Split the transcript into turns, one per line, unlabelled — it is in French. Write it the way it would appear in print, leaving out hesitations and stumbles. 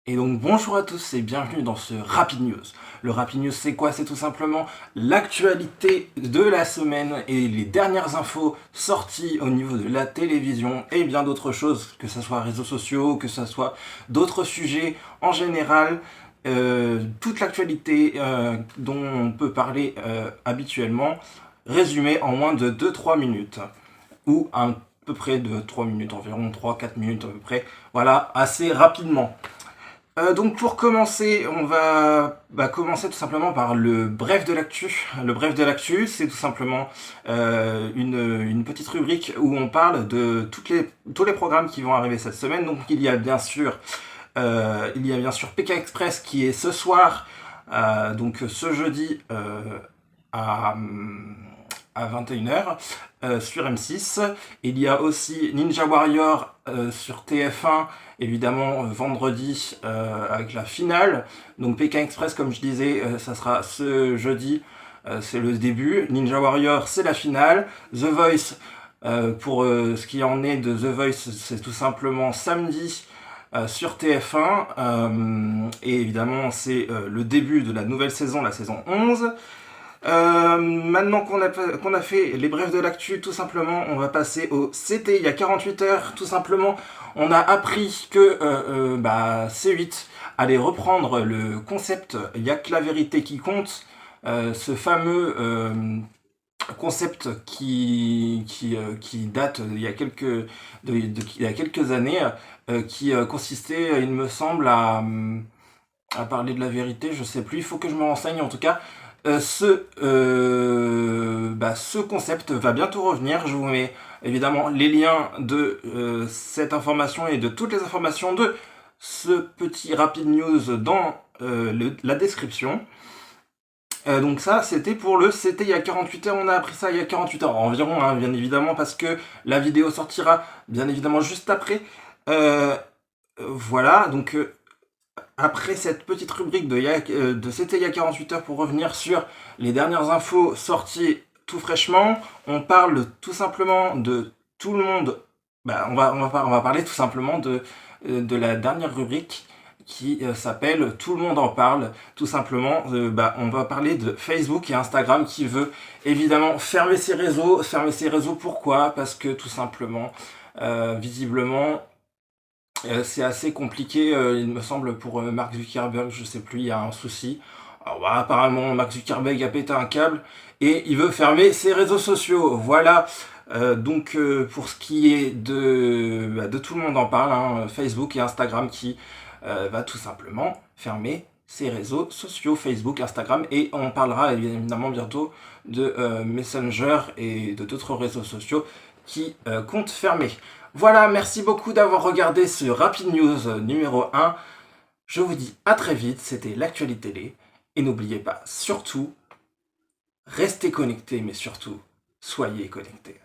Et donc bonjour à tous et bienvenue dans ce Rapid News. Le Rapid News c'est quoi? C'est tout simplement l'actualité de la semaine et les dernières infos sorties au niveau de la télévision et bien d'autres choses, que ce soit réseaux sociaux, que ce soit d'autres sujets en général. Toute l'actualité dont on peut parler habituellement, résumée en moins de 2-3 minutes. Ou à peu près de 3 minutes, environ 3-4 minutes à peu près. Voilà, assez rapidement. Donc pour commencer, on va commencer tout simplement par le bref de l'actu. Le bref de l'actu, c'est tout simplement une petite rubrique où on parle de tous les programmes qui vont arriver cette semaine. Donc il y a bien sûr Pékin Express qui est ce soir, donc ce jeudi à, à 21h sur M6. Il y a aussi Ninja Warrior sur TF1, évidemment vendredi avec la finale. Donc Pékin Express, comme je disais, ça sera ce jeudi, c'est le début. Ninja Warrior, c'est la finale. The Voice, pour ce qui en est de The Voice, c'est tout simplement samedi sur TF1. Et évidemment, c'est le début de la nouvelle saison, la saison 11. Maintenant qu'on a fait les brefs de l'actu, tout simplement, on va passer au C'était il y a 48 heures. Tout simplement, on a appris que C8 allait reprendre le concept Il y a que la vérité qui compte, ce fameux concept qui date il y a quelques années, qui consistait, il me semble, à parler de la vérité. Je sais plus, il faut que je me renseigne en tout cas. Ce concept va bientôt revenir. Je vous mets évidemment les liens de cette information et de toutes les informations de ce petit rapid news dans la description. Donc ça, c'était pour le C'était il y a 48 heures. On a appris ça il y a 48 heures environ, hein, bien évidemment, parce que la vidéo sortira bien évidemment juste après. Voilà, donc après cette petite rubrique de C'était il y a 48 heures pour revenir sur les dernières infos sorties tout fraîchement, on parle tout simplement de tout le monde. On va parler tout simplement de la dernière rubrique qui s'appelle Tout le monde en parle. Tout simplement, on va parler de Facebook et Instagram qui veut évidemment fermer ses réseaux. Fermer ses réseaux, pourquoi? Parce que tout simplement, visiblement, c'est assez compliqué, il me semble, pour Mark Zuckerberg, je sais plus, il y a un souci. Alors, apparemment, Mark Zuckerberg a pété un câble et il veut fermer ses réseaux sociaux. Voilà. Donc pour ce qui est de tout le monde en parle, hein, Facebook et Instagram qui va tout simplement fermer ses réseaux sociaux, Facebook, Instagram, et on parlera évidemment bientôt de Messenger et de d'autres réseaux sociaux qui comptent fermer. Voilà, merci beaucoup d'avoir regardé ce Rapid News numéro 1. Je vous dis à très vite, c'était l'actualité télé. Et n'oubliez pas, surtout, restez connectés, mais surtout, soyez connectés.